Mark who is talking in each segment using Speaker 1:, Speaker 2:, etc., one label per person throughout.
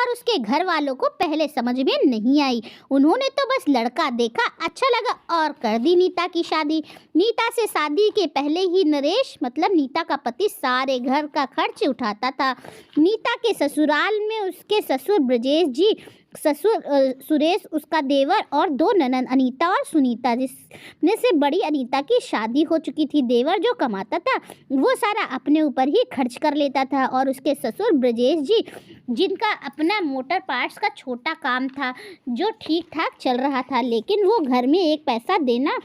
Speaker 1: और उसके घर वालों को पहले समझ में नहीं आई। उन्होंने तो बस लड़का देखा, अच्छा लगा और कर दी नीता की शादी। नीता से शादी के पहले ही नरेश मतलब नीता का पति सारे घर का खर्च उठाता था। नीता के ससुराल में उसके ससुर ब्रजेश जी, ससुर सुरेश उसका देवर और 2 ननद अनीता और सुनीता, जिसमें से बड़ी अनीता की शादी हो चुकी थी। देवर जो कमाता था वो सारा अपने ऊपर ही खर्च कर लेता था और उसके ससुर ब्रजेश जी, जिनका अपना मोटर पार्ट्स का छोटा काम था जो ठीक ठाक चल रहा था, लेकिन वो घर में एक पैसा देना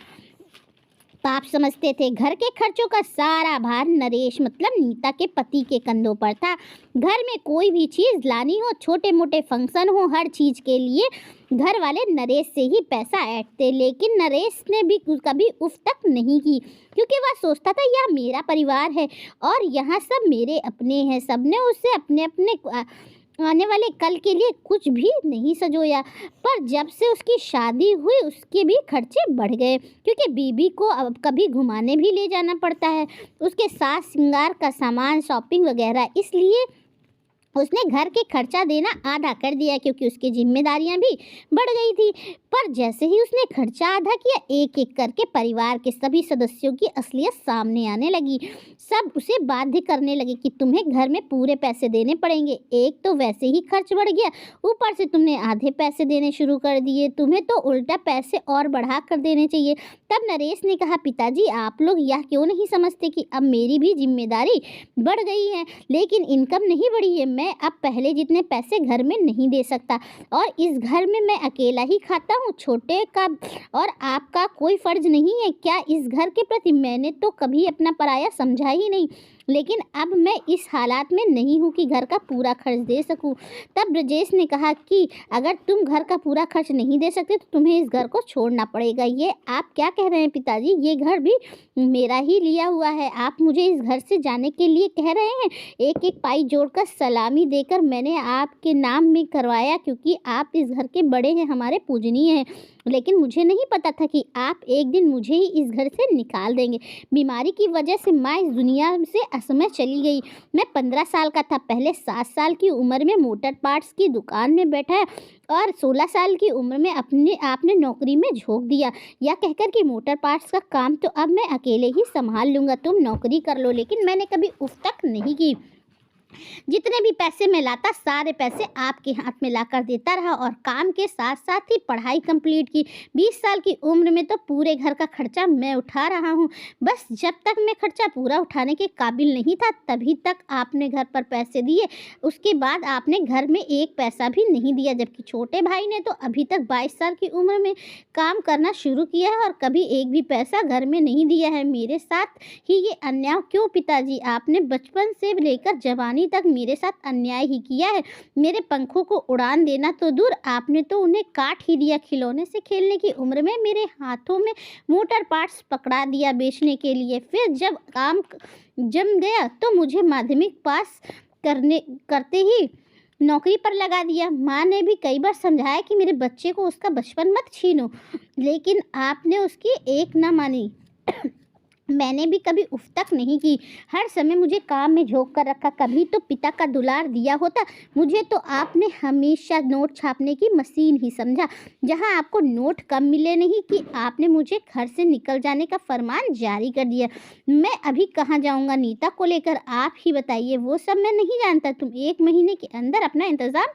Speaker 1: पाप समझते थे। घर के खर्चों का सारा भार नरेश मतलब नीता के पति के कंधों पर था। घर में कोई भी चीज़ लानी हो, छोटे मोटे फंक्शन हो, हर चीज़ के लिए घर वाले नरेश से ही पैसा ऐंठते। लेकिन नरेश ने भी कभी उफ तक नहीं की, क्योंकि वह सोचता था यह मेरा परिवार है और यहाँ सब मेरे अपने हैं। सबने उसे अपने अपने आने वाले कल के लिए कुछ भी नहीं सजोया। पर जब से उसकी शादी हुई उसके भी खर्चे बढ़ गए, क्योंकि बीबी को अब कभी घुमाने भी ले जाना पड़ता है, उसके साज श्रृंगार का सामान, शॉपिंग वगैरह। इसलिए उसने घर के खर्चा देना आधा कर दिया, क्योंकि उसकी जिम्मेदारियां भी बढ़ गई थी। पर जैसे ही उसने खर्चा आधा किया, एक एक करके परिवार के सभी सदस्यों की असलियत सामने आने लगी। सब उसे बाध्य करने लगे कि तुम्हें घर में पूरे पैसे देने पड़ेंगे। एक तो वैसे ही खर्च बढ़ गया, ऊपर से तुमने आधे पैसे देने शुरू कर दिए, तुम्हें तो उल्टा पैसे और बढ़ा कर देने चाहिए। तब नरेश ने कहा, पिताजी आप लोग यह क्यों नहीं समझते कि अब मेरी भी जिम्मेदारी बढ़ गई है, लेकिन इनकम नहीं बढ़ी है। मैं अब पहले जितने पैसे घर में नहीं दे सकता और इस घर में मैं अकेला ही खाता हूँ। छोटे का और आपका कोई फर्ज नहीं है क्या इस घर के प्रति? मैंने तो कभी अपना पराया समझा ही नहीं, लेकिन अब मैं इस हालात में नहीं हूँ कि घर का पूरा खर्च दे सकूँ। तब ब्रजेश ने कहा कि अगर तुम घर का पूरा खर्च नहीं दे सकते तो तुम्हें इस घर को छोड़ना पड़ेगा। ये आप क्या कह रहे हैं पिताजी? ये घर भी मेरा ही लिया हुआ है, आप मुझे इस घर से जाने के लिए कह रहे हैं? एक एक पाई जोड़कर सलामी देकर मैंने आपके नाम में करवाया, क्योंकि आप इस घर के बड़े हैं, हमारे पूजनीय हैं। लेकिन मुझे नहीं पता था कि आप एक दिन मुझे ही इस घर से निकाल देंगे। बीमारी की वजह से माँ इस दुनिया से असमय चली गई। मैं 15 साल का था, पहले 7 साल की उम्र में मोटर पार्ट्स की दुकान में बैठा और 16 साल की उम्र में आपने नौकरी में झोंक दिया, या कहकर कि मोटर पार्ट्स का काम तो अब मैं अकेले ही संभाल लूँगा, तुम नौकरी कर लो। लेकिन मैंने कभी उफ तक नहीं की। जितने भी पैसे मैं लाता सारे पैसे आपके हाथ में लाकर देता रहा और काम के साथ साथ ही पढ़ाई कंप्लीट की। 20 साल की उम्र में तो पूरे घर का खर्चा मैं उठा रहा हूँ। बस जब तक मैं खर्चा पूरा उठाने के काबिल नहीं था तभी तक आपने घर पर पैसे दिए, उसके बाद आपने घर में एक पैसा भी नहीं दिया। जबकि छोटे भाई ने तो अभी तक 22 साल की उम्र में काम करना शुरू किया है और कभी एक भी पैसा घर में नहीं दिया है। मेरे साथ ही ये अन्याय क्यों पिताजी? आपने बचपन से लेकर जवानी तक मेरे साथ अन्याय ही किया है। मेरे पंखों को उड़ान देना तो दूर, आपने तो उन्हें काट ही दिया। खिलौने से खेलने की उम्र में मेरे हाथों में मोटर पार्ट्स पकड़ा दिया बेचने के लिए। फिर जब काम जम गया तो मुझे माध्यमिक पास करते ही नौकरी पर लगा दिया। माँ ने भी कई बार समझाया कि मेरे बच्चे को उसका बचपन मत छीनो, लेकिन आपने उसकी एक ना मानी। मैंने भी कभी उफ तक नहीं की, हर समय मुझे काम में झोंक कर रखा। कभी तो पिता का दुलार दिया होता, मुझे तो आपने हमेशा नोट छापने की मशीन ही समझा। जहां आपको नोट कम मिले नहीं कि आपने मुझे घर से निकल जाने का फरमान जारी कर दिया। मैं अभी कहाँ जाऊंगा नीता को लेकर, आप ही बताइए। वो सब मैं नहीं जानता, तुम 1 महीने के अंदर अपना इंतज़ाम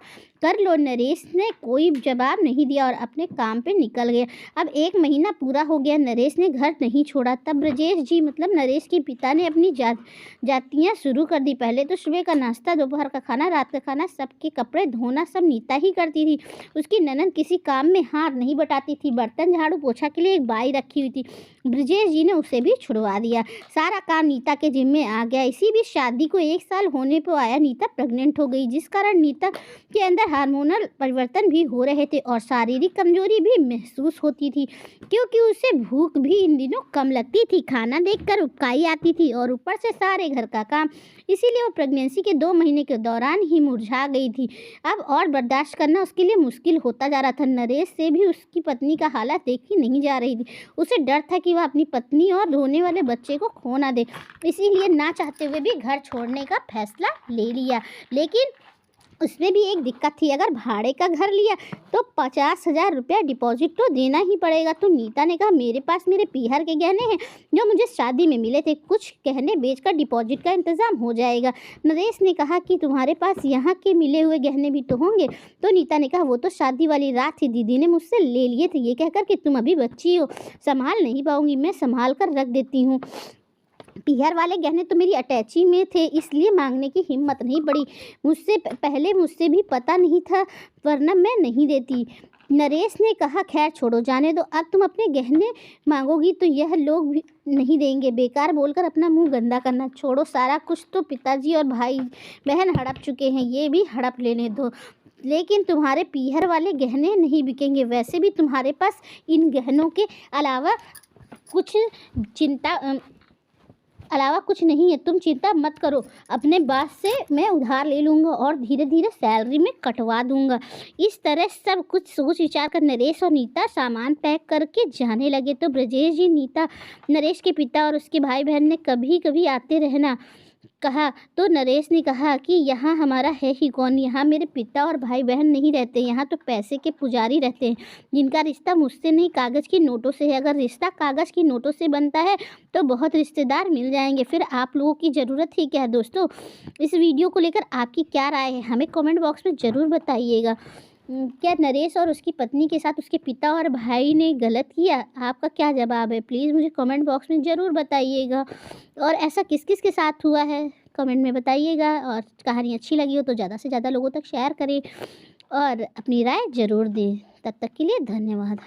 Speaker 1: कर लो। नरेश ने कोई जवाब नहीं दिया और अपने काम पे निकल गया। अब 1 महीना पूरा हो गया, नरेश ने घर नहीं छोड़ा। तब ब्रजेश जी मतलब नरेश के पिता ने अपनी जातियाँ शुरू कर दी। पहले तो सुबह का नाश्ता, दोपहर का खाना, रात का खाना, सबके कपड़े धोना सब नीता ही करती थी। उसकी ननद किसी काम में हाथ नहीं बटाती थी। बर्तन झाड़ू पोछा के लिए एक बाई रखी हुई थी, ब्रजेश जी ने उसे भी छुड़वा दिया। सारा काम नीता के जिम्मे आ गया। इसी बीच शादी को 1 साल होने पर आया, नीता प्रेग्नेंट हो गई, जिस कारण नीता के अंदर हार्मोनल परिवर्तन भी हो रहे थे और शारीरिक कमजोरी भी महसूस होती थी, क्योंकि उसे भूख भी इन दिनों कम लगती थी। खाना देखकर उबकाई आती थी और ऊपर से सारे घर का काम। इसीलिए वो प्रेगनेंसी के 2 महीने के दौरान ही मुरझा गई थी। अब और बर्दाश्त करना उसके लिए मुश्किल होता जा रहा था। नरेश से भी उसकी पत्नी का हालत देखी नहीं जा रही थी। उसे डर था कि वह अपनी पत्नी और रोने वाले बच्चे को खो ना दे, इसीलिए ना चाहते हुए भी घर छोड़ने का फैसला ले लिया। लेकिन उसमें भी एक दिक्कत थी, अगर भाड़े का घर लिया तो 50,000 रुपया डिपॉजिट तो देना ही पड़ेगा। तो नीता ने कहा मेरे पास मेरे पीहर के गहने हैं जो मुझे शादी में मिले थे, कुछ गहने बेचकर डिपॉजिट का इंतज़ाम हो जाएगा। नरेश ने कहा कि तुम्हारे पास यहाँ के मिले हुए गहने भी तो होंगे। तो नीता ने कहा वो तो शादी वाली रात ही दीदी ने मुझसे ले लिए थे, ये कहकर कि तुम अभी बच्ची हो, संभाल नहीं पाऊंगी, मैं संभाल कर रख देती हूँ। पीहर वाले गहने तो मेरी अटैची में थे, इसलिए मांगने की हिम्मत नहीं पड़ी। मुझसे भी पता नहीं था, वरना मैं नहीं देती। नरेश ने कहा खैर छोड़ो, जाने दो, अब तुम अपने गहने मांगोगी तो यह लोग भी नहीं देंगे। बेकार बोलकर अपना मुंह गंदा करना छोड़ो, सारा कुछ तो पिताजी और भाई बहन हड़प चुके हैं, ये भी हड़प लेने दो। लेकिन तुम्हारे पीहर वाले गहने नहीं बिकेंगे। वैसे भी तुम्हारे पास इन गहनों के अलावा कुछ नहीं है, तुम चिंता मत करो, अपने बाप से मैं उधार ले लूँगा और धीरे धीरे सैलरी में कटवा दूँगा। इस तरह सब कुछ सोच विचार कर नरेश और नीता सामान पैक करके जाने लगे। तो ब्रजेश जी, नीता, नरेश के पिता और उसके भाई बहन ने कभी कभी आते रहना कहा। तो नरेश ने कहा कि यहाँ हमारा है ही कौन, यहाँ मेरे पिता और भाई बहन नहीं रहते, यहाँ तो पैसे के पुजारी रहते हैं, जिनका रिश्ता मुझसे नहीं कागज़ की नोटों से है। अगर रिश्ता कागज़ की नोटों से बनता है तो बहुत रिश्तेदार मिल जाएंगे, फिर आप लोगों की ज़रूरत ही क्या है। दोस्तों, इस वीडियो को लेकर आपकी क्या राय है, हमें कमेंट बॉक्स में ज़रूर बताइएगा। क्या नरेश और उसकी पत्नी के साथ उसके पिता और भाई ने गलत किया? आपका क्या जवाब है, प्लीज़ मुझे कमेंट बॉक्स में ज़रूर बताइएगा। और ऐसा किस किस के साथ हुआ है कमेंट में बताइएगा। और कहानी अच्छी लगी हो तो ज़्यादा से ज़्यादा लोगों तक शेयर करें और अपनी राय ज़रूर दें। तब तक के लिए धन्यवाद।